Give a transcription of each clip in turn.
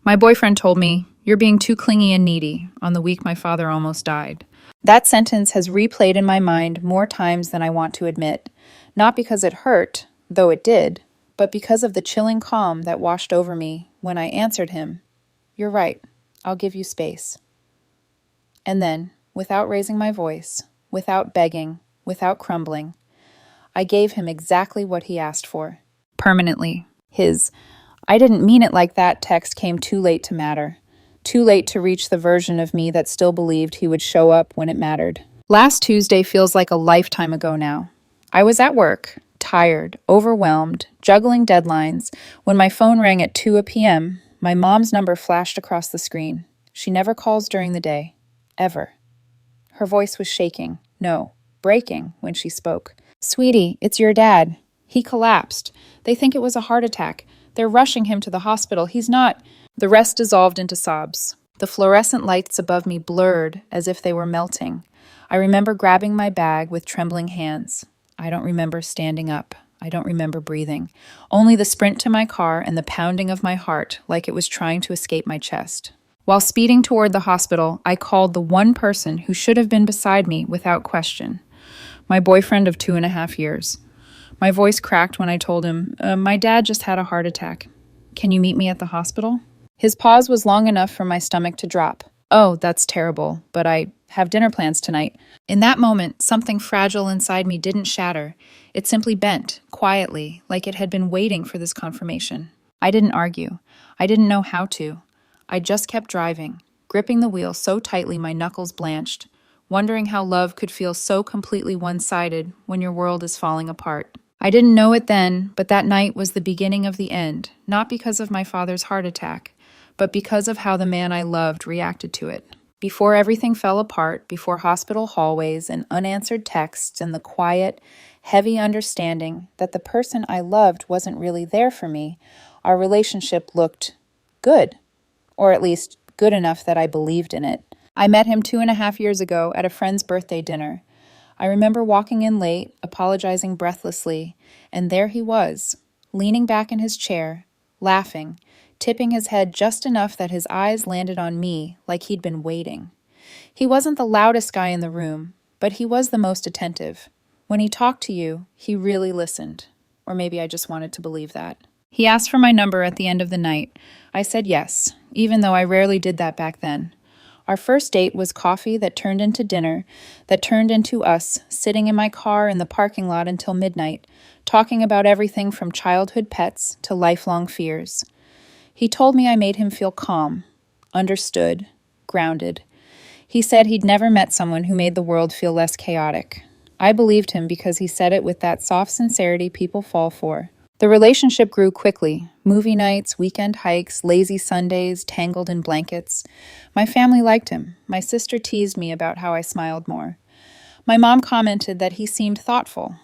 My boyfriend told me, "You're being too clingy and needy," on the week my father almost died. That sentence has replayed in my mind more times than I want to admit, not because it hurt, though it did, but because of the chilling calm that washed over me when I answered him, "You're right, I'll give you space." And then, without raising my voice, without begging, without crumbling, I gave him exactly what he asked for. Permanently. His "I didn't mean it like that" text came too late to matter. Too late to reach the version of me that still believed he would show up when it mattered. Last Tuesday feels like a lifetime ago now. I was at work, tired, overwhelmed, juggling deadlines, when my phone rang at 2 p.m. My mom's number flashed across the screen. She never calls during the day. Ever. Her voice was shaking. No, breaking when she spoke. "Sweetie, it's your dad. He collapsed. They think it was a heart attack. They're rushing him to the hospital. He's not." The rest dissolved into sobs. The fluorescent lights above me blurred as if they were melting. I remember grabbing my bag with trembling hands. I don't remember standing up. I don't remember breathing. Only the sprint to my car and the pounding of my heart like it was trying to escape my chest. While speeding toward the hospital, I called the one person who should have been beside me without question. My boyfriend of 2.5 years. My voice cracked when I told him, "My dad just had a heart attack. Can you meet me at the hospital?" His pause was long enough for my stomach to drop. "Oh, that's terrible, but I have dinner plans tonight." In that moment, something fragile inside me didn't shatter. It simply bent, quietly, like it had been waiting for this confirmation. I didn't argue. I didn't know how to. I just kept driving, gripping the wheel so tightly my knuckles blanched, wondering how love could feel so completely one-sided when your world is falling apart. I didn't know it then, but that night was the beginning of the end, not because of my father's heart attack, but because of how the man I loved reacted to it. Before everything fell apart, before hospital hallways and unanswered texts and the quiet, heavy understanding that the person I loved wasn't really there for me, our relationship looked good, or at least good enough that I believed in it. I met him 2.5 years ago at a friend's birthday dinner. I remember walking in late, apologizing breathlessly, and there he was, leaning back in his chair, laughing, tipping his head just enough that his eyes landed on me like he'd been waiting. He wasn't the loudest guy in the room, but he was the most attentive. When he talked to you, he really listened. Or maybe I just wanted to believe that. He asked for my number at the end of the night. I said yes, even though I rarely did that back then. Our first date was coffee that turned into dinner, that turned into us sitting in my car in the parking lot until midnight, talking about everything from childhood pets to lifelong fears. He told me I made him feel calm, understood, grounded. He said he'd never met someone who made the world feel less chaotic. I believed him because he said it with that soft sincerity people fall for. The relationship grew quickly. Movie nights, weekend hikes, lazy Sundays, tangled in blankets. My family liked him. My sister teased me about how I smiled more. My mom commented that he seemed thoughtful.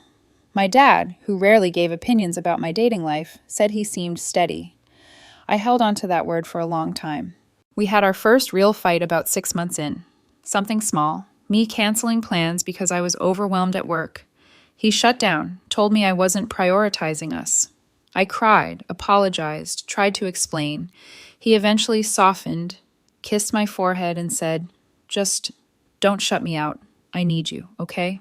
My dad, who rarely gave opinions about my dating life, said he seemed steady. I held on to that word for a long time. We had our first real fight about 6 months in. Something small, me canceling plans because I was overwhelmed at work. He shut down, told me I wasn't prioritizing us. I cried, apologized, tried to explain. He eventually softened, kissed my forehead, and said, "Just don't shut me out. I need you, okay?"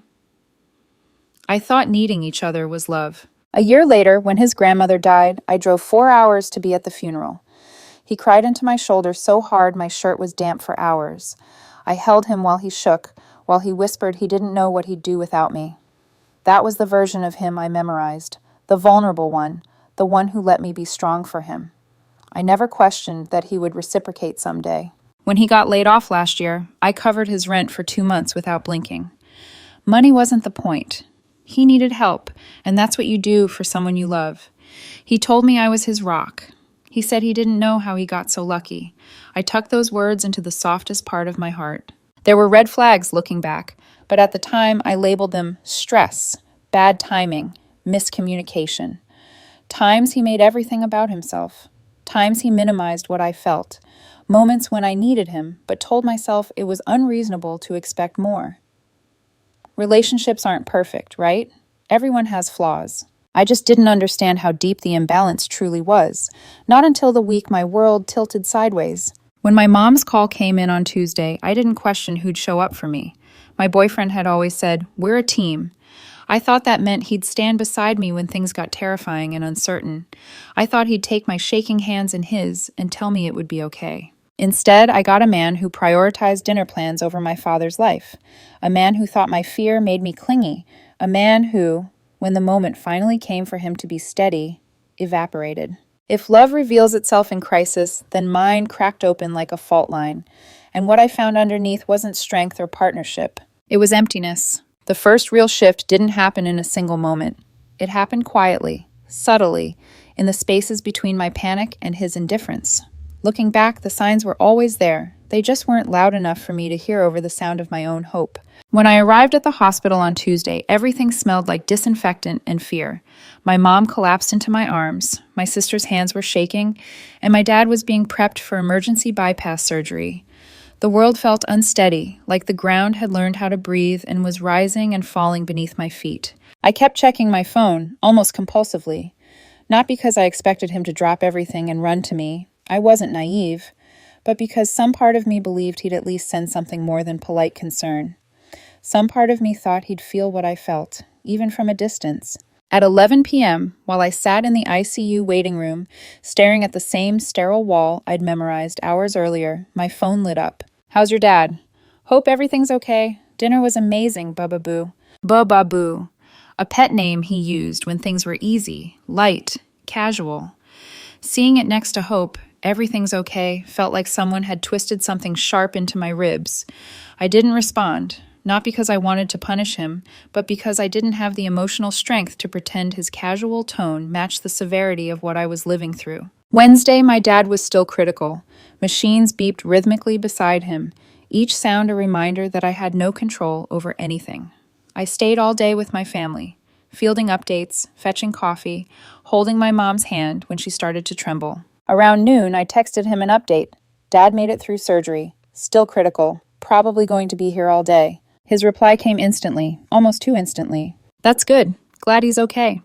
I thought needing each other was love. A year later, when his grandmother died, I drove 4 hours to be at the funeral. He cried into my shoulder so hard my shirt was damp for hours. I held him while he shook, while he whispered he didn't know what he'd do without me. That was the version of him I memorized, the vulnerable one, the one who let me be strong for him. I never questioned that he would reciprocate someday. When he got laid off last year, I covered his rent for 2 months without blinking. Money wasn't the point. He needed help, and that's what you do for someone you love. He told me I was his rock. He said he didn't know how he got so lucky. I tucked those words into the softest part of my heart. There were red flags looking back, but at the time I labeled them stress, bad timing, miscommunication. Times he made everything about himself. Times he minimized what I felt. Moments when I needed him, but told myself it was unreasonable to expect more. Relationships aren't perfect, right? Everyone has flaws. I just didn't understand how deep the imbalance truly was, not until the week my world tilted sideways. When my mom's call came in on Tuesday, I didn't question who'd show up for me. My boyfriend had always said, "We're a team." I thought that meant he'd stand beside me when things got terrifying and uncertain. I thought he'd take my shaking hands in his and tell me it would be okay. Instead, I got a man who prioritized dinner plans over my father's life, a man who thought my fear made me clingy, a man who, when the moment finally came for him to be steady, evaporated. If love reveals itself in crisis, then mine cracked open like a fault line, and what I found underneath wasn't strength or partnership. It was emptiness. The first real shift didn't happen in a single moment. It happened quietly, subtly, in the spaces between my panic and his indifference. Looking back, the signs were always there. They just weren't loud enough for me to hear over the sound of my own hope. When I arrived at the hospital on Tuesday, everything smelled like disinfectant and fear. My mom collapsed into my arms, my sister's hands were shaking, and my dad was being prepped for emergency bypass surgery. The world felt unsteady, like the ground had learned how to breathe and was rising and falling beneath my feet. I kept checking my phone, almost compulsively. Not because I expected him to drop everything and run to me. I wasn't naive, but because some part of me believed he'd at least send something more than polite concern. Some part of me thought he'd feel what I felt, even from a distance. At 11 p.m., while I sat in the ICU waiting room, staring at the same sterile wall I'd memorized hours earlier, my phone lit up. "How's your dad?" "Hope everything's okay. Dinner was amazing, Bubba Boo." Bubba Boo, a pet name he used when things were easy, light, casual. Seeing it next to Hope, "everything's okay," felt like someone had twisted something sharp into my ribs. I didn't respond, not because I wanted to punish him, but because I didn't have the emotional strength to pretend his casual tone matched the severity of what I was living through. Wednesday, my dad was still critical. Machines beeped rhythmically beside him, each sound a reminder that I had no control over anything. I stayed all day with my family, fielding updates, fetching coffee, holding my mom's hand when she started to tremble. Around noon, I texted him an update. "Dad made it through surgery. Still critical. Probably going to be here all day." His reply came instantly, almost too instantly. "That's good. Glad he's okay.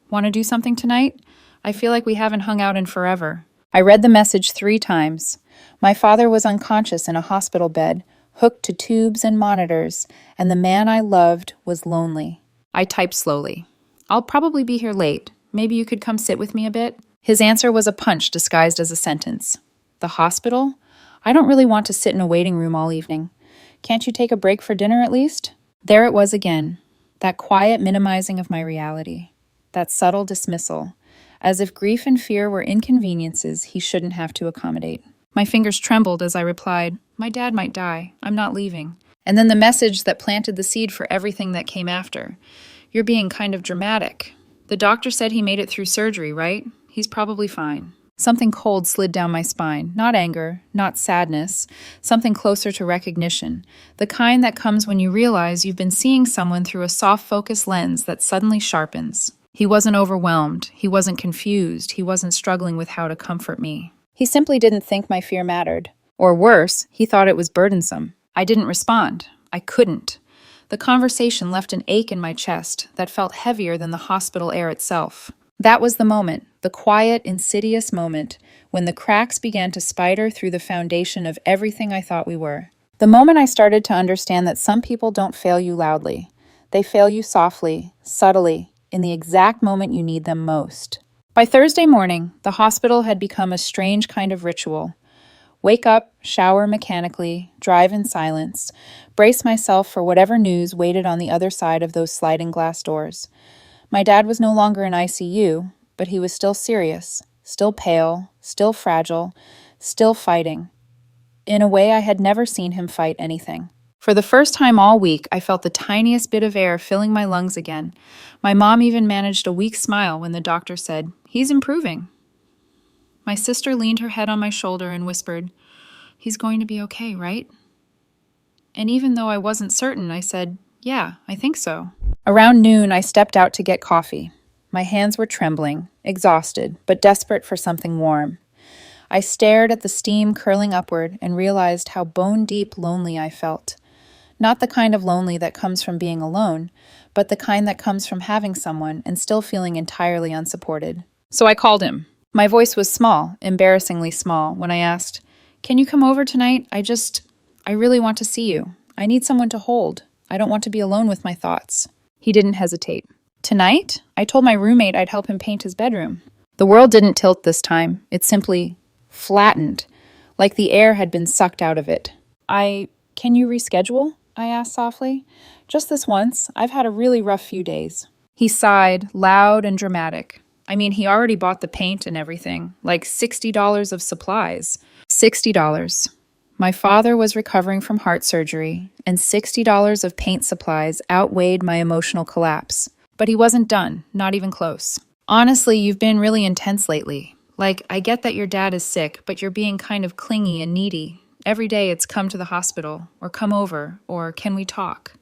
Want to do something tonight? I feel like we haven't hung out in forever." I read the message 3 times. My father was unconscious in a hospital bed, hooked to tubes and monitors, and the man I loved was lonely. I typed slowly. "I'll probably be here late. Maybe you could come sit with me a bit?" His answer was a punch disguised as a sentence. "The hospital? I don't really want to sit in a waiting room all evening. Can't you take a break for dinner at least?" There it was again, that quiet minimizing of my reality, that subtle dismissal, as if grief and fear were inconveniences he shouldn't have to accommodate. My fingers trembled as I replied, "My dad might die. I'm not leaving." And then the message that planted the seed for everything that came after. "You're being kind of dramatic. The doctor said he made it through surgery, right? He's probably fine." Something cold slid down my spine. Not anger, not sadness, something closer to recognition. The kind that comes when you realize you've been seeing someone through a soft focus lens that suddenly sharpens. He wasn't overwhelmed. He wasn't confused. He wasn't struggling with how to comfort me. He simply didn't think my fear mattered. Or worse, he thought it was burdensome. I didn't respond. I couldn't. The conversation left an ache in my chest that felt heavier than the hospital air itself. That was the moment, the quiet, insidious moment, when the cracks began to spider through the foundation of everything I thought we were. The moment I started to understand that some people don't fail you loudly. They fail you softly, subtly, in the exact moment you need them most. By Thursday morning, the hospital had become a strange kind of ritual. Wake up, shower mechanically, drive in silence, brace myself for whatever news waited on the other side of those sliding glass doors. My dad was no longer in ICU, but he was still serious, still pale, still fragile, still fighting. In a way I had never seen him fight anything. For the first time all week, I felt the tiniest bit of air filling my lungs again. My mom even managed a weak smile when the doctor said, "He's improving." My sister leaned her head on my shoulder and whispered, "He's going to be okay, right?" And even though I wasn't certain, I said, "Yeah, I think so." Around noon, I stepped out to get coffee. My hands were trembling, exhausted, but desperate for something warm. I stared at the steam curling upward and realized how bone-deep lonely I felt. Not the kind of lonely that comes from being alone, but the kind that comes from having someone and still feeling entirely unsupported. So I called him. My voice was small, embarrassingly small, when I asked, "Can you come over tonight? I really want to see you. I need someone to hold. I don't want to be alone with my thoughts." He didn't hesitate. "Tonight?" I told my roommate I'd help him paint his bedroom. The world didn't tilt this time. It simply flattened, like the air had been sucked out of it. Can you reschedule?" I asked softly. "Just this once. I've had a really rough few days." He sighed, loud and dramatic. I mean, he already bought the paint and everything, like $60 of supplies. $60. My father was recovering from heart surgery, and $60 of paint supplies outweighed my emotional collapse. But he wasn't done, not even close. "Honestly, you've been really intense lately. Like, I get that your dad is sick, but you're being kind of clingy and needy. Every day it's come to the hospital, or come over, or can we talk?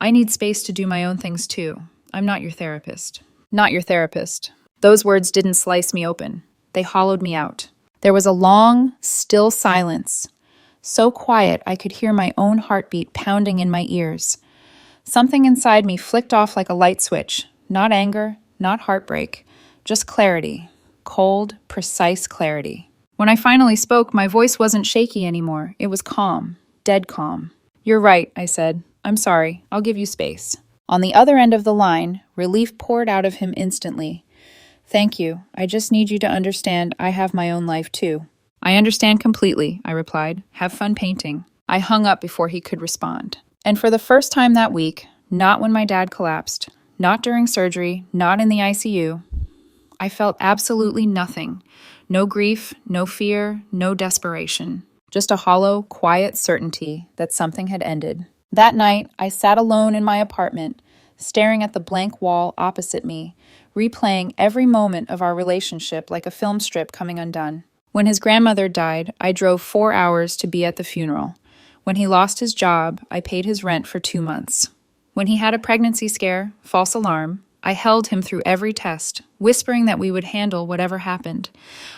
I need space to do my own things too. I'm not your therapist." Not your therapist. Those words didn't slice me open. They hollowed me out. There was a long, still silence. So quiet I could hear my own heartbeat pounding in my ears. Something inside me flicked off like a light switch. Not anger, not heartbreak, just clarity. Cold, precise clarity. When I finally spoke, my voice wasn't shaky anymore. It was calm, dead calm. "You're right," I said. "I'm sorry. I'll give you space." On the other end of the line, relief poured out of him instantly. "Thank you. I just need you to understand I have my own life too." "I understand completely," I replied. "Have fun painting." I hung up before he could respond. And for the first time that week, not when my dad collapsed, not during surgery, not in the ICU, I felt absolutely nothing. No grief, no fear, no desperation. Just a hollow, quiet certainty that something had ended. That night, I sat alone in my apartment, staring at the blank wall opposite me, replaying every moment of our relationship like a film strip coming undone. When his grandmother died, I drove 4 hours to be at the funeral. When he lost his job, I paid his rent for 2 months. When he had a pregnancy scare, false alarm, I held him through every test, whispering that we would handle whatever happened.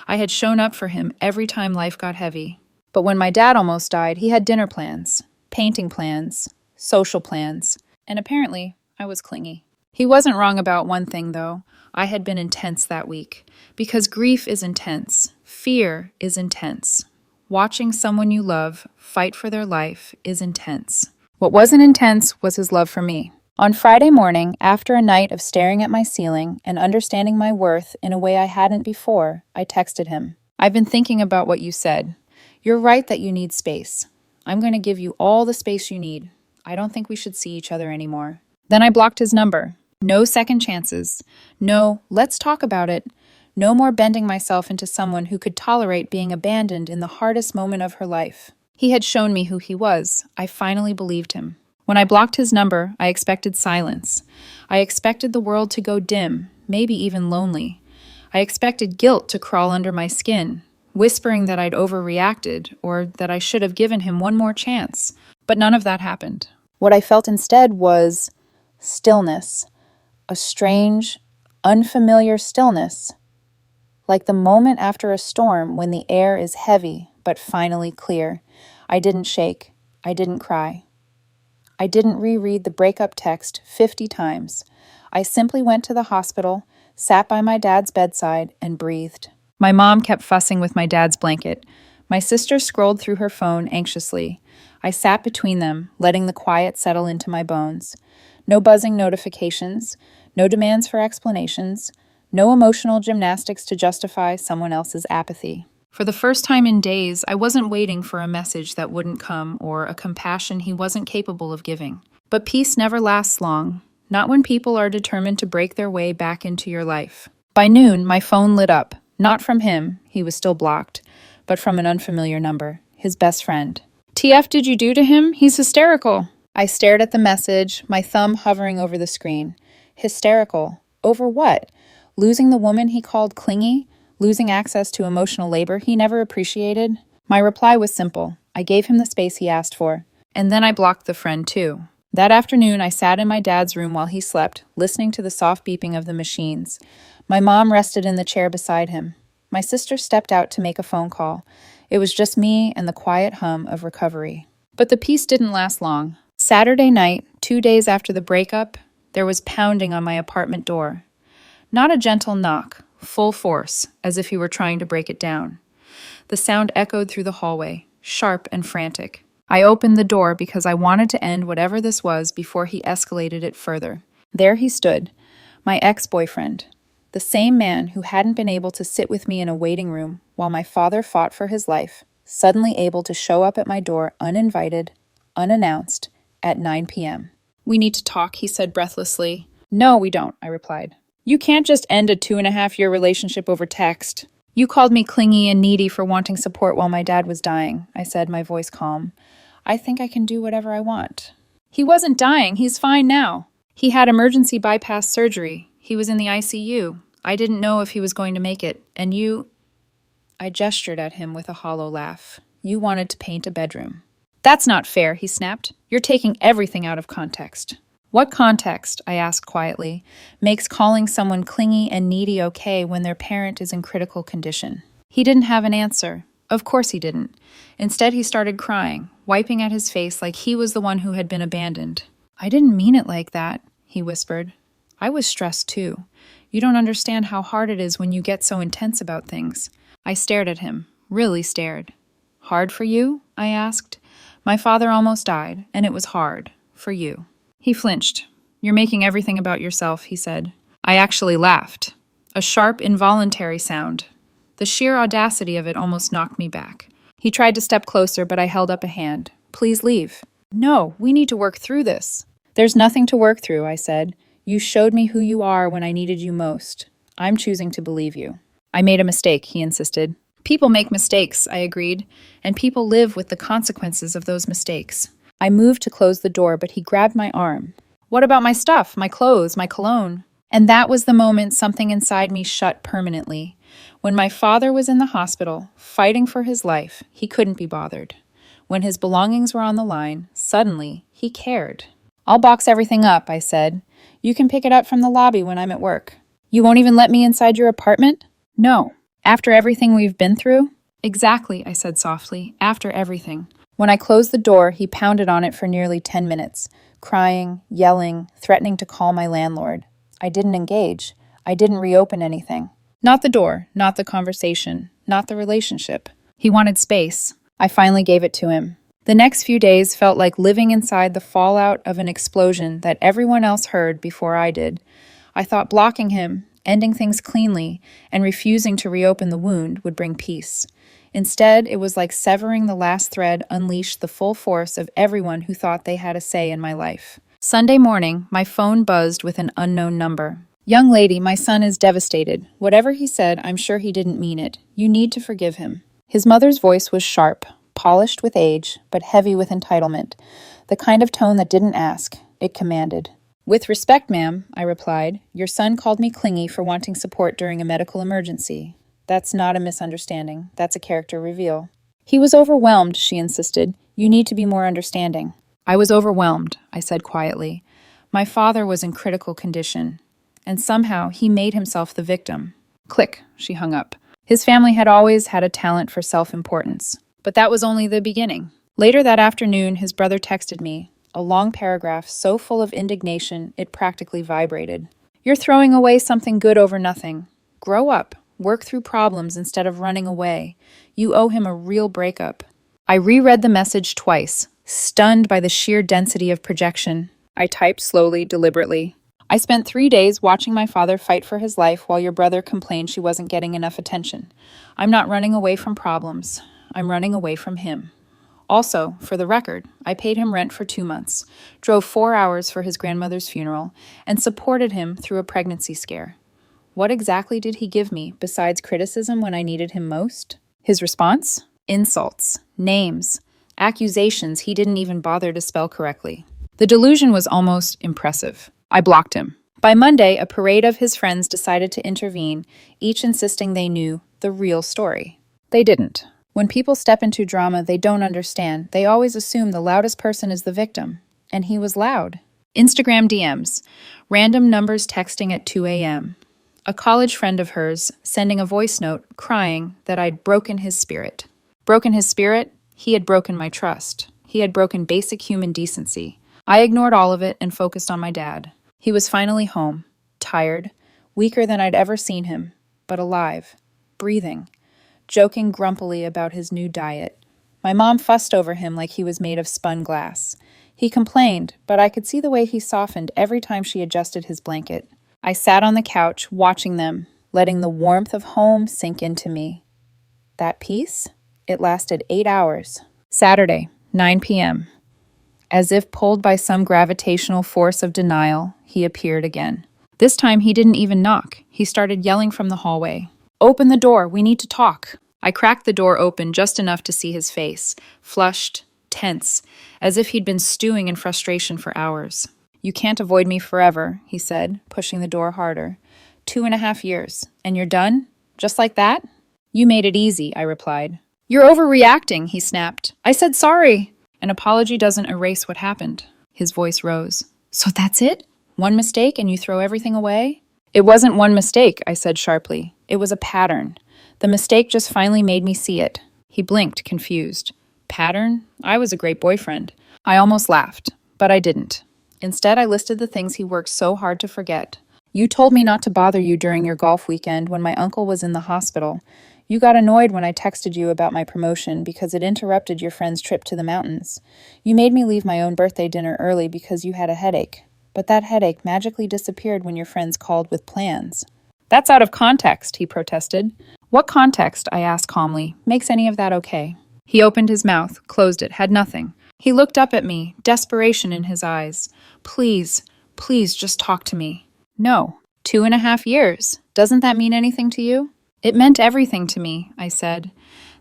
I had shown up for him every time life got heavy. But when my dad almost died, he had dinner plans, painting plans, social plans, and apparently I was clingy. He wasn't wrong about one thing, though. I had been intense that week. Because grief is intense. Fear is intense. Watching someone you love fight for their life is intense. What wasn't intense was his love for me. On Friday morning, after a night of staring at my ceiling and understanding my worth in a way I hadn't before, I texted him. "I've been thinking about what you said. You're right that you need space. I'm going to give you all the space you need. I don't think we should see each other anymore." Then I blocked his number. No second chances. No, let's talk about it. No more bending myself into someone who could tolerate being abandoned in the hardest moment of her life. He had shown me who he was. I finally believed him. When I blocked his number, I expected silence. I expected the world to go dim, maybe even lonely. I expected guilt to crawl under my skin, whispering that I'd overreacted or that I should have given him one more chance. But none of that happened. What I felt instead was stillness. A strange, unfamiliar stillness. Like the moment after a storm when the air is heavy but finally clear. I didn't shake. I didn't cry. I didn't reread the breakup text 50 times. I simply went to the hospital, sat by my dad's bedside, and breathed. My mom kept fussing with my dad's blanket. My sister scrolled through her phone anxiously. I sat between them, letting the quiet settle into my bones. No buzzing notifications, no demands for explanations, no emotional gymnastics to justify someone else's apathy. For the first time in days, I wasn't waiting for a message that wouldn't come or a compassion he wasn't capable of giving. But peace never lasts long, not when people are determined to break their way back into your life. By noon, my phone lit up, not from him, he was still blocked, but from an unfamiliar number, his best friend. "TF did you do to him? He's hysterical." I stared at the message, my thumb hovering over the screen. Hysterical. Over what? Losing the woman he called clingy? Losing access to emotional labor he never appreciated? My reply was simple. I gave him the space he asked for. And then I blocked the friend too. That afternoon, I sat in my dad's room while he slept, listening to the soft beeping of the machines. My mom rested in the chair beside him. My sister stepped out to make a phone call. It was just me and the quiet hum of recovery. But the peace didn't last long. Saturday night, 2 days after the breakup, There was pounding on my apartment door. Not a gentle knock, full force, as if he were trying to break it down. The sound echoed through the hallway, sharp and frantic. I opened the door because I wanted to end whatever this was before he escalated it further. There he stood, my ex-boyfriend, the same man who hadn't been able to sit with me in a waiting room while my father fought for his life, suddenly able to show up at my door uninvited, unannounced, at 9 p.m. "We need to talk," he said breathlessly. "No, we don't," I replied. "You can't just end a 2.5-year relationship over text." "You called me clingy and needy for wanting support while my dad was dying," I said, my voice calm. "I think I can do whatever I want." "He wasn't dying. He's fine now. He had emergency bypass surgery. He was in the ICU. I didn't know if he was going to make it. And you—" I gestured at him with a hollow laugh. "You wanted to paint a bedroom." "That's not fair," he snapped. "You're taking everything out of context." "What context," I asked quietly, "makes calling someone clingy and needy okay when their parent is in critical condition?" He didn't have an answer. Of course he didn't. Instead, he started crying, wiping at his face like he was the one who had been abandoned. "I didn't mean it like that," he whispered. "I was stressed too. You don't understand how hard it is when you get so intense about things." I stared at him, really stared. "Hard for you?" I asked. "My father almost died, and it was hard. For you." He flinched. "You're making everything about yourself," he said. I actually laughed. A sharp, involuntary sound. The sheer audacity of it almost knocked me back. He tried to step closer, but I held up a hand. "Please leave." "No, we need to work through this." "There's nothing to work through," I said. "You showed me who you are when I needed you most. I'm choosing to believe you." "I made a mistake," he insisted. "People make mistakes," I agreed, "and people live with the consequences of those mistakes." I moved to close the door, but he grabbed my arm. "What about my stuff, my clothes, my cologne?" And that was the moment something inside me shut permanently. When my father was in the hospital, fighting for his life, he couldn't be bothered. When his belongings were on the line, suddenly, he cared. "I'll box everything up," I said. "You can pick it up from the lobby when I'm at work." "You won't even let me inside your apartment?" "No. After everything we've been through?" "Exactly," I said softly. "After everything." When I closed the door, he pounded on it for nearly 10 minutes, crying, yelling, threatening to call my landlord. I didn't engage. I didn't reopen anything. Not the door, not the conversation, not the relationship. He wanted space. I finally gave it to him. The next few days felt like living inside the fallout of an explosion that everyone else heard before I did. I thought blocking him, ending things cleanly, and refusing to reopen the wound would bring peace. Instead, it was like severing the last thread unleashed the full force of everyone who thought they had a say in my life. Sunday morning, my phone buzzed with an unknown number. "Young lady, my son is devastated. Whatever he said, I'm sure he didn't mean it. You need to forgive him." His mother's voice was sharp, polished with age, but heavy with entitlement. The kind of tone that didn't ask, it commanded. "With respect, ma'am," I replied, "your son called me clingy for wanting support during a medical emergency. That's not a misunderstanding. That's a character reveal." "He was overwhelmed," she insisted. "You need to be more understanding." "I was overwhelmed," I said quietly. "My father was in critical condition, and somehow he made himself the victim." Click, she hung up. His family had always had a talent for self-importance. But that was only the beginning. Later that afternoon, his brother texted me, a long paragraph so full of indignation it practically vibrated. "You're throwing away something good over nothing. Grow up. Work through problems instead of running away. You owe him a real breakup." I reread the message twice, stunned by the sheer density of projection. I typed slowly, deliberately. "I spent 3 days watching my father fight for his life while your brother complained she wasn't getting enough attention. I'm not running away from problems. I'm running away from him. Also, for the record, I paid him rent for 2 months, drove 4 hours for his grandmother's funeral, and supported him through a pregnancy scare. What exactly did he give me besides criticism when I needed him most?" His response? Insults, names, accusations he didn't even bother to spell correctly. The delusion was almost impressive. I blocked him. By Monday, a parade of his friends decided to intervene, each insisting they knew the real story. They didn't. When people step into drama they don't understand, they always assume the loudest person is the victim. And he was loud. Instagram DMs, random numbers texting at 2 a.m. A college friend of hers sending a voice note crying that I'd broken his spirit. Broken his spirit? He had broken my trust. He had broken basic human decency. I ignored all of it and focused on my dad. He was finally home, tired, weaker than I'd ever seen him, but alive, breathing, joking grumpily about his new diet. My mom fussed over him like he was made of spun glass. He complained, but I could see the way he softened every time she adjusted his blanket. I sat on the couch, watching them, letting the warmth of home sink into me. That peace? It lasted 8 hours. Saturday, 9 p.m. As if pulled by some gravitational force of denial, he appeared again. This time he didn't even knock. He started yelling from the hallway. "Open the door, we need to talk." I cracked the door open just enough to see his face, flushed, tense, as if he'd been stewing in frustration for hours. "You can't avoid me forever," he said, pushing the door harder. 2.5 years, and you're done? Just like that? "You made it easy," I replied. "You're overreacting," he snapped. "I said sorry." "An apology doesn't erase what happened." His voice rose. "So that's it? One mistake and you throw everything away?" "It wasn't one mistake," I said sharply. "It was a pattern. The mistake just finally made me see it." He blinked, confused. "Pattern? I was a great boyfriend." I almost laughed, but I didn't. Instead, I listed the things he worked so hard to forget. "You told me not to bother you during your golf weekend when my uncle was in the hospital. You got annoyed when I texted you about my promotion because it interrupted your friend's trip to the mountains. You made me leave my own birthday dinner early because you had a headache. But that headache magically disappeared when your friends called with plans." "That's out of context," he protested. "What context," I asked calmly, "makes any of that okay?" He opened his mouth, closed it, had nothing. He looked up at me, desperation in his eyes. "Please, please just talk to me." "No. 2.5 years. Doesn't that mean anything to you?" "It meant everything to me," I said.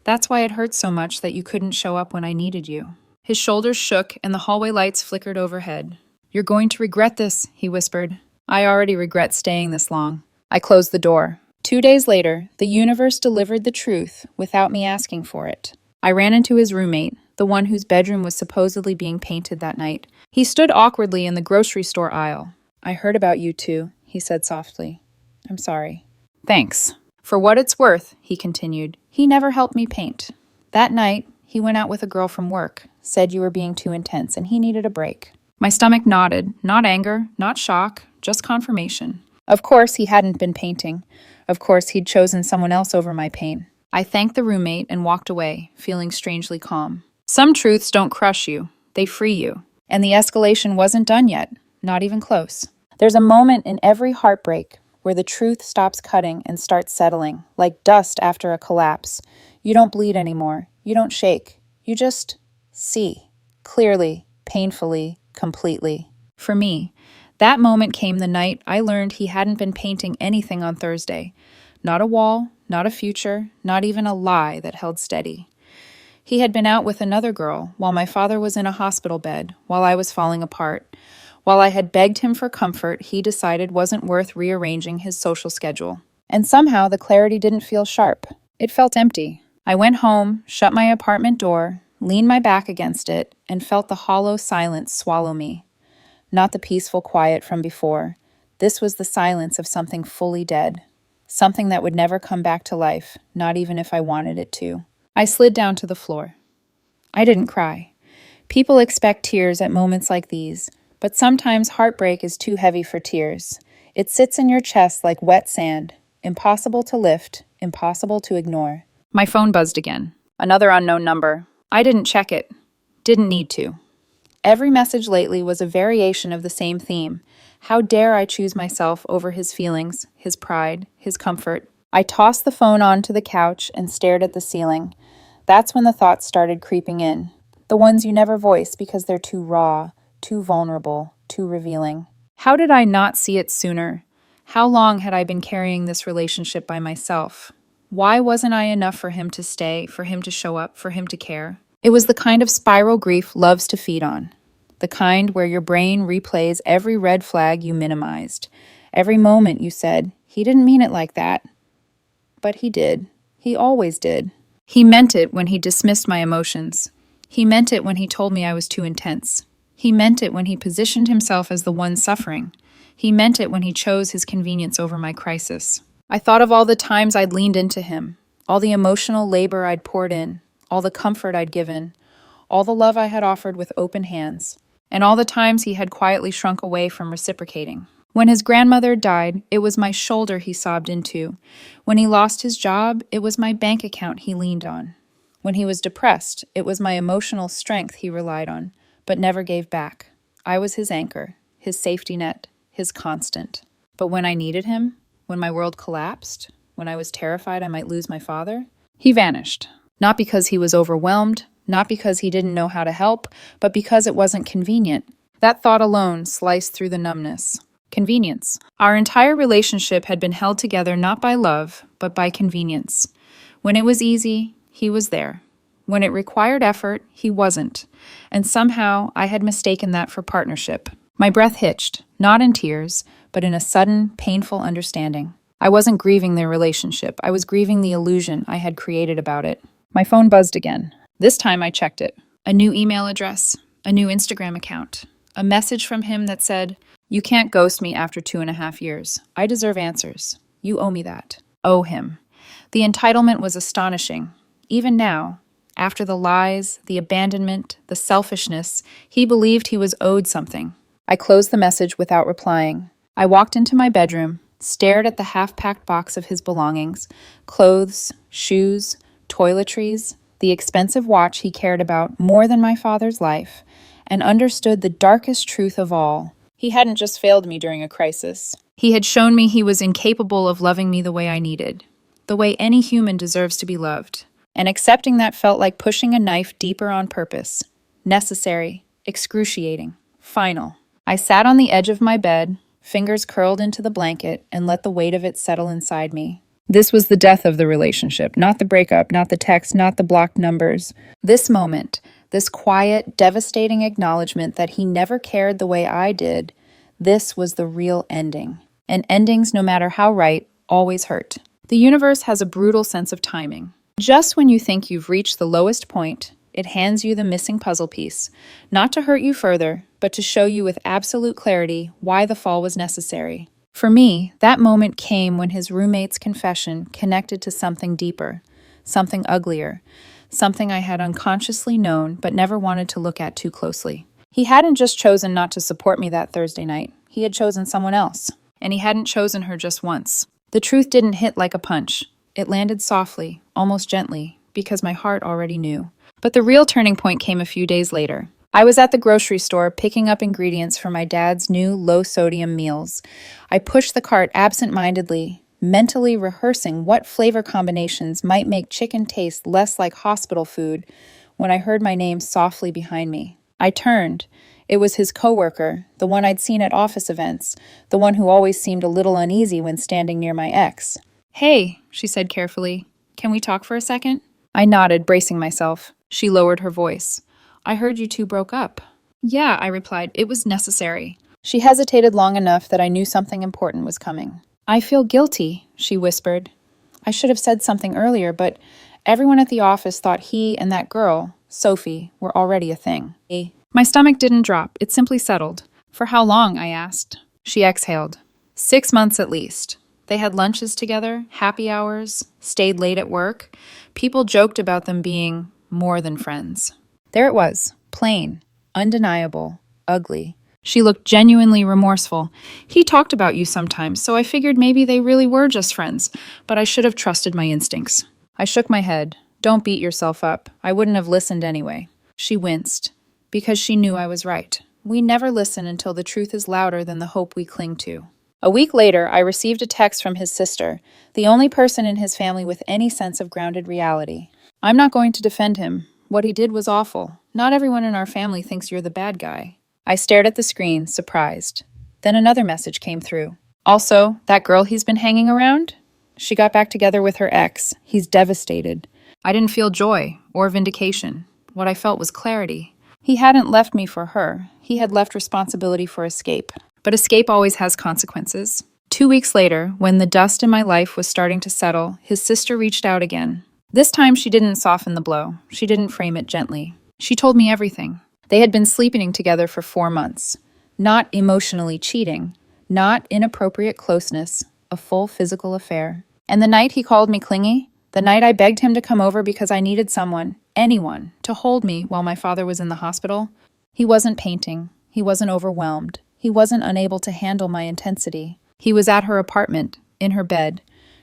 "That's why it hurt so much that you couldn't show up when I needed you." His shoulders shook and the hallway lights flickered overhead. "You're going to regret this," he whispered. "I already regret staying this long." I closed the door. 2 days later, the universe delivered the truth without me asking for it. I ran into his roommate, the one whose bedroom was supposedly being painted that night. He stood awkwardly in the grocery store aisle. "I heard about you two," he said softly. "I'm sorry." "Thanks. For what it's worth," he continued, "he never helped me paint. That night, he went out with a girl from work, said you were being too intense and he needed a break." My stomach nodded, not anger, not shock, just confirmation. Of course he hadn't been painting. Of course he'd chosen someone else over my pain. I thanked the roommate and walked away, feeling strangely calm. Some truths don't crush you, they free you. And the escalation wasn't done yet, not even close. There's a moment in every heartbreak where the truth stops cutting and starts settling, like dust after a collapse. You don't bleed anymore. You don't shake. You just see, clearly, painfully, completely. For me, that moment came the night I learned he hadn't been painting anything on Thursday. Not a wall, not a future, not even a lie that held steady. He had been out with another girl while my father was in a hospital bed, while I was falling apart. While I had begged him for comfort, he decided wasn't worth rearranging his social schedule. And somehow the clarity didn't feel sharp. It felt empty. I went home, shut my apartment door, leaned my back against it, and felt the hollow silence swallow me. Not the peaceful quiet from before. This was the silence of something fully dead. Something that would never come back to life, not even if I wanted it to. I slid down to the floor. I didn't cry. People expect tears at moments like these, but sometimes heartbreak is too heavy for tears. It sits in your chest like wet sand, impossible to lift, impossible to ignore. My phone buzzed again. Another unknown number. I didn't check it. Didn't need to. Every message lately was a variation of the same theme. How dare I choose myself over his feelings, his pride, his comfort? I tossed the phone onto the couch and stared at the ceiling. That's when the thoughts started creeping in. The ones you never voice because they're too raw, too vulnerable, too revealing. How did I not see it sooner? How long had I been carrying this relationship by myself? Why wasn't I enough for him to stay, for him to show up, for him to care? It was the kind of spiral grief loves to feed on. The kind where your brain replays every red flag you minimized. Every moment you said, he didn't mean it like that. But he did. He always did. He meant it when he dismissed my emotions. He meant it when he told me I was too intense. He meant it when he positioned himself as the one suffering. He meant it when he chose his convenience over my crisis. I thought of all the times I'd leaned into him, all the emotional labor I'd poured in, all the comfort I'd given, all the love I had offered with open hands. and all the times he had quietly shrunk away from reciprocating. When his grandmother died, it was my shoulder he sobbed into. When he lost his job, it was my bank account he leaned on. When he was depressed, it was my emotional strength he relied on, but never gave back. I was his anchor, his safety net, his constant. But when I needed him, when my world collapsed, when I was terrified I might lose my father, he vanished. Not because he was overwhelmed, not because he didn't know how to help, but because it wasn't convenient. That thought alone sliced through the numbness. Convenience. Our entire relationship had been held together not by love, but by convenience. When it was easy, he was there. When it required effort, he wasn't. And somehow I had mistaken that for partnership. My breath hitched, not in tears, but in a sudden, painful understanding. I wasn't grieving their relationship. I was grieving the illusion I had created about it. My phone buzzed again. This time I checked it. A new email address, a new Instagram account, a message from him that said, "You can't ghost me after 2.5 years. I deserve answers. You owe me that." Owe him. The entitlement was astonishing. Even now, after the lies, the abandonment, the selfishness, he believed he was owed something. I closed the message without replying. I walked into my bedroom, stared at the half-packed box of his belongings, clothes, shoes, toiletries, the expensive watch he cared about more than my father's life, and understood the darkest truth of all. He hadn't just failed me during a crisis. He had shown me he was incapable of loving me the way I needed, the way any human deserves to be loved. And accepting that felt like pushing a knife deeper on purpose. Necessary, excruciating, final. I sat on the edge of my bed, fingers curled into the blanket, and let the weight of it settle inside me. This was the death of the relationship, not the breakup, not the text, not the blocked numbers. This moment, this quiet, devastating acknowledgement that he never cared the way I did, this was the real ending. And endings, no matter how right, always hurt. The universe has a brutal sense of timing. Just when you think you've reached the lowest point, it hands you the missing puzzle piece, not to hurt you further, but to show you with absolute clarity why the fall was necessary. For me, that moment came when his roommate's confession connected to something deeper, something uglier, something I had unconsciously known but never wanted to look at too closely. He hadn't just chosen not to support me that Thursday night. He had chosen someone else, and he hadn't chosen her just once. The truth didn't hit like a punch. It landed softly, almost gently, because my heart already knew. But the real turning point came a few days later. I was at the grocery store picking up ingredients for my dad's new low-sodium meals. I pushed the cart absent-mindedly, mentally rehearsing what flavor combinations might make chicken taste less like hospital food, when I heard my name softly behind me. I turned. It was his coworker, the one I'd seen at office events, the one who always seemed a little uneasy when standing near my ex. "Hey," she said carefully. "Can we talk for a second?" I nodded, bracing myself. She lowered her voice. "I heard you two broke up." "Yeah," I replied. "It was necessary." She hesitated long enough that I knew something important was coming. "I feel guilty," she whispered. "I should have said something earlier, but everyone at the office thought he and that girl, Sophie, were already a thing." My stomach didn't drop. It simply settled. "For how long?" I asked. She exhaled. 6 months at least. They had lunches together, happy hours, stayed late at work. People joked about them being more than friends. There it was, plain, undeniable, ugly. She looked genuinely remorseful. "He talked about you sometimes, so I figured maybe they really were just friends, but I should have trusted my instincts." I shook my head. "Don't beat yourself up. I wouldn't have listened anyway." She winced, because she knew I was right. We never listen until the truth is louder than the hope we cling to. A week later, I received a text from his sister, the only person in his family with any sense of grounded reality. "I'm not going to defend him. What he did was awful. Not everyone in our family thinks you're the bad guy." I stared at the screen, surprised. Then another message came through. "Also, that girl he's been hanging around? She got back together with her ex. He's devastated." I didn't feel joy or vindication. What I felt was clarity. He hadn't left me for her. He had left responsibility for escape. But escape always has consequences. 2 weeks later, when the dust in my life was starting to settle, his sister reached out again. This time she didn't soften the blow. She didn't frame it gently. She told me everything. They had been sleeping together for 4 months. Not emotionally cheating. Not inappropriate closeness. A full physical affair. And the night he called me clingy, the night I begged him to come over because I needed someone, anyone, to hold me while my father was in the hospital, he wasn't painting. He wasn't overwhelmed. He wasn't unable to handle my intensity. He was at her apartment, in her bed,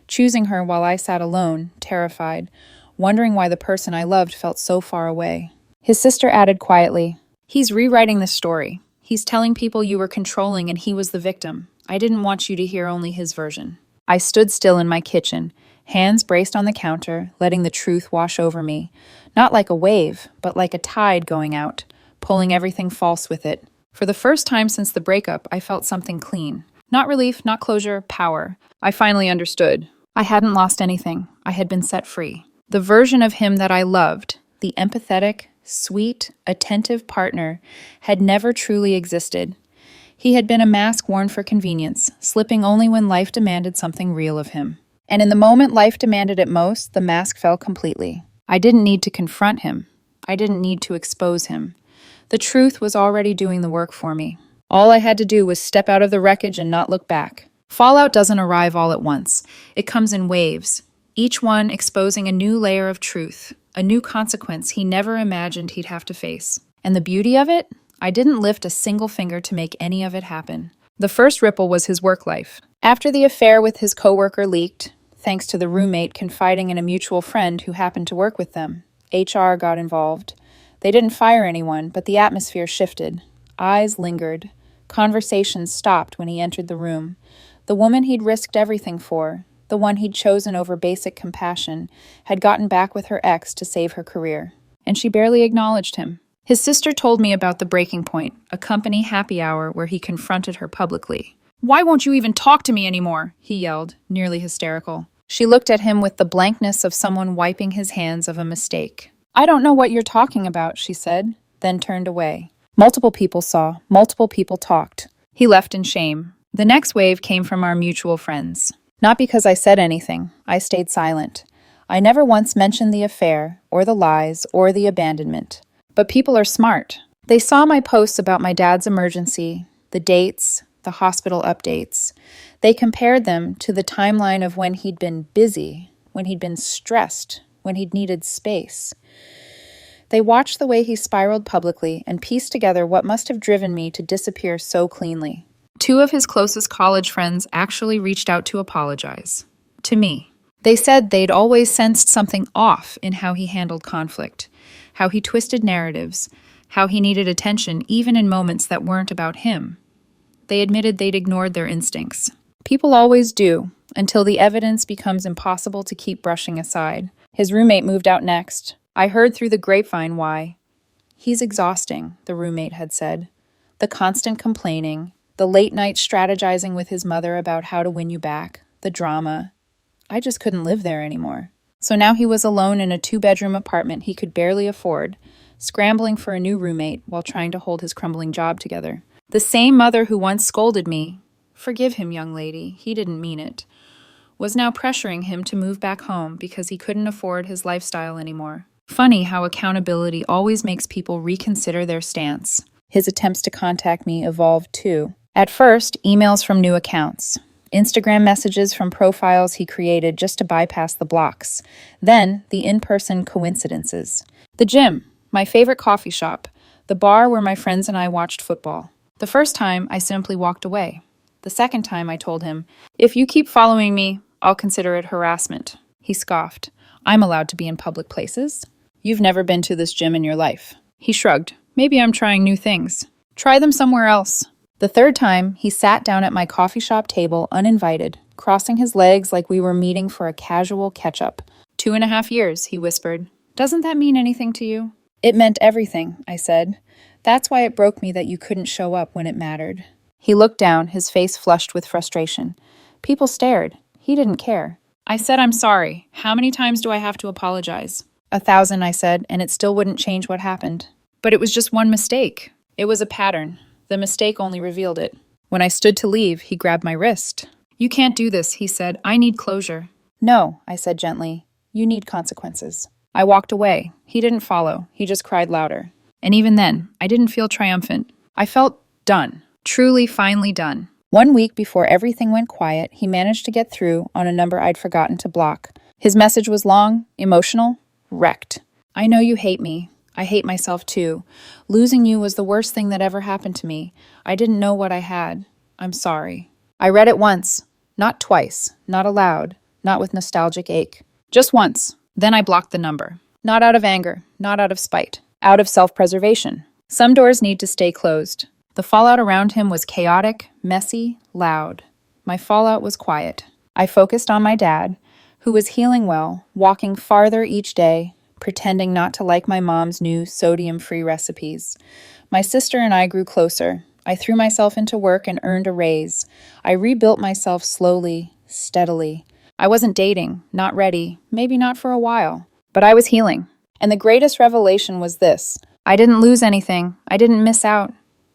choosing her while I sat alone, terrified, wondering why the person I loved felt so far away. His sister added quietly, "He's rewriting this story. He's telling people you were controlling and he was the victim. I didn't want you to hear only his version." I stood still in my kitchen, hands braced on the counter, letting the truth wash over me. Not like a wave, but like a tide going out, pulling everything false with it. For the first time since the breakup, I felt something clean. Not relief, not closure, power. I finally understood. I hadn't lost anything. I had been set free. The version of him that I loved, the empathetic, sweet, attentive partner, had never truly existed. He had been a mask worn for convenience, slipping only when life demanded something real of him. And in the moment life demanded it most, the mask fell completely. I didn't need to confront him. I didn't need to expose him. The truth was already doing the work for me. All I had to do was step out of the wreckage and not look back. Fallout doesn't arrive all at once. It comes in waves, each one exposing a new layer of truth, a new consequence he never imagined he'd have to face. And the beauty of it? I didn't lift a single finger to make any of it happen. The first ripple was his work life. After the affair with his coworker leaked, thanks to the roommate confiding in a mutual friend who happened to work with them, HR got involved. They didn't fire anyone, but the atmosphere shifted. Eyes lingered. Conversations stopped when he entered the room. The woman he'd risked everything for, the one he'd chosen over basic compassion, had gotten back with her ex to save her career. And she barely acknowledged him. His sister told me about the breaking point, a company happy hour where he confronted her publicly. "Why won't you even talk to me anymore?" he yelled, nearly hysterical. She looked at him with the blankness of someone wiping his hands of a mistake. "I don't know what you're talking about," she said, then turned away. Multiple people saw, multiple people talked. He left in shame. The next wave came from our mutual friends. Not because I said anything, I stayed silent. I never once mentioned the affair, or the lies, or the abandonment. But people are smart. They saw my posts about my dad's emergency, the dates, the hospital updates. They compared them to the timeline of when he'd been busy, when he'd been stressed, when he'd needed space. They watched the way he spiraled publicly and pieced together what must have driven me to disappear so cleanly. Two of his closest college friends actually reached out to apologize. To me. They said they'd always sensed something off in how he handled conflict, how he twisted narratives, how he needed attention even in moments that weren't about him. They admitted they'd ignored their instincts. People always do, until the evidence becomes impossible to keep brushing aside. His roommate moved out next. I heard through the grapevine why. "He's exhausting," the roommate had said. The constant complaining, the late-night strategizing with his mother about how to win you back, the drama. I just couldn't live there anymore. So now he was alone in a 2-bedroom apartment he could barely afford, scrambling for a new roommate while trying to hold his crumbling job together. The same mother who once scolded me, "Forgive him, young lady, he didn't mean it," was now pressuring him to move back home because he couldn't afford his lifestyle anymore. Funny how accountability always makes people reconsider their stance. His attempts to contact me evolved too. At first, emails from new accounts. Instagram messages from profiles he created just to bypass the blocks. Then, the in-person coincidences. The gym, my favorite coffee shop, the bar where my friends and I watched football. The first time, I simply walked away. The second time, I told him, "If you keep following me, I'll consider it harassment." He scoffed. "I'm allowed to be in public places." "You've never been to this gym in your life." He shrugged. "Maybe I'm trying new things. Try them somewhere else." The third time, he sat down at my coffee shop table uninvited, crossing his legs like we were meeting for a casual catch-up. 2.5 years, he whispered. "Doesn't that mean anything to you?" "It meant everything," I said. "That's why it broke me that you couldn't show up when it mattered." He looked down, his face flushed with frustration. People stared. He didn't care. I said, "I'm sorry. How many times do I have to apologize?" 1,000, I said, and it still wouldn't change what happened. But it was just one mistake. It was a pattern. The mistake only revealed it. When I stood to leave, he grabbed my wrist. "You can't do this," he said. "I need closure." "No," I said gently. "You need consequences." I walked away. He didn't follow. He just cried louder. And even then, I didn't feel triumphant. I felt done. Truly, finally done. 1 week before everything went quiet, he managed to get through on a number I'd forgotten to block. His message was long, emotional, wrecked. "I know you hate me. I hate myself too. Losing you was the worst thing that ever happened to me. I didn't know what I had. I'm sorry. I read it once, not twice, not aloud, not with nostalgic ache. Just once. Then I blocked the number. Not out of anger, not out of spite, out of self-preservation. Some doors need to stay closed. The fallout around him was chaotic, messy, loud. My fallout was quiet. I focused on my dad, who was healing well, walking farther each day, pretending not to like my mom's new sodium-free recipes. My sister and I grew closer. I threw myself into work and earned a raise. I rebuilt myself slowly, steadily. I wasn't dating, not ready, maybe not for a while, but I was healing. And the greatest revelation was this. I didn't lose anything. I didn't miss out.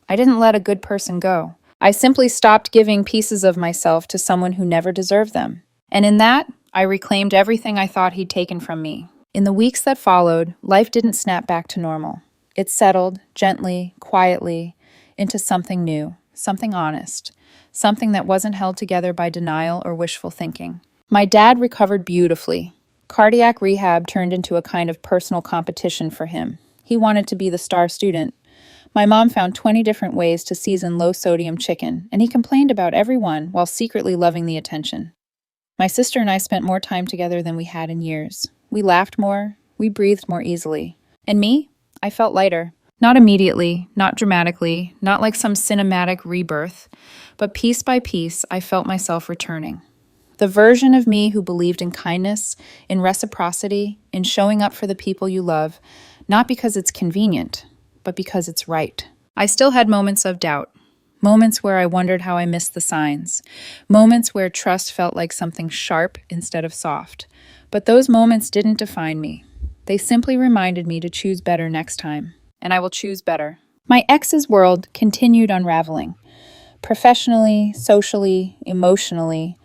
I didn't let a good person go. I simply stopped giving pieces of myself to someone who never deserved them. And in that, I reclaimed everything I thought he'd taken from me. In the weeks that followed, life didn't snap back to normal. It settled, gently, quietly, into something new, something honest, something that wasn't held together by denial or wishful thinking. My dad recovered beautifully. Cardiac rehab turned into a kind of personal competition for him. He wanted to be the star student. My mom found 20 different ways to season low-sodium chicken, and he complained about every one while secretly loving the attention. My sister and I spent more time together than we had in years. We laughed more, we breathed more easily. And me? I felt lighter. Not immediately, not dramatically, not like some cinematic rebirth, but piece by piece, I felt myself returning. The version of me who believed in kindness, in reciprocity, in showing up for the people you love, not because it's convenient, but because it's right. I still had moments of doubt, moments where I wondered how I missed the signs, moments where trust felt like something sharp instead of soft. But those moments didn't define me. They simply reminded me to choose better next time, and I will choose better. My ex's world continued unraveling. Professionally, socially, emotionally.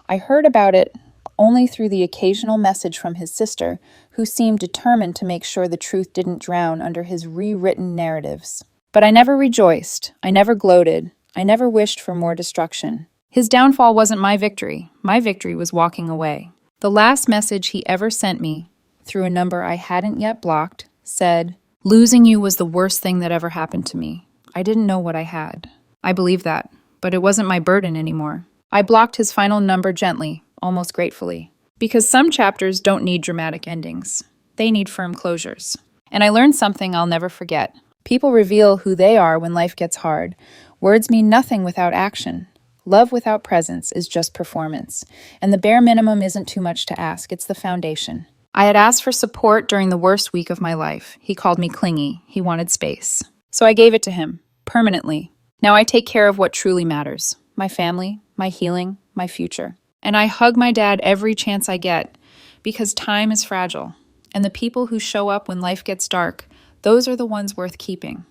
I heard about it only through the occasional message from his sister, who seemed determined to make sure the truth didn't drown under his rewritten narratives. But I never rejoiced, I never gloated, I never wished for more destruction. His downfall wasn't my victory. My victory was walking away. The last message he ever sent me, through a number I hadn't yet blocked, said, "Losing you was the worst thing that ever happened to me. I didn't know what I had." I believed that, but it wasn't my burden anymore. I blocked his final number gently, almost gratefully. Because some chapters don't need dramatic endings. They need firm closures. And I learned something I'll never forget. People reveal who they are when life gets hard. Words mean nothing without action. Love without presence is just performance. And the bare minimum isn't too much to ask. It's the foundation. I had asked for support during the worst week of my life. He called me clingy. He wanted space. So I gave it to him, permanently. Now I take care of what truly matters. My family, my healing, my future. And I hug my dad every chance I get, because time is fragile. And the people who show up when life gets dark, those are the ones worth keeping.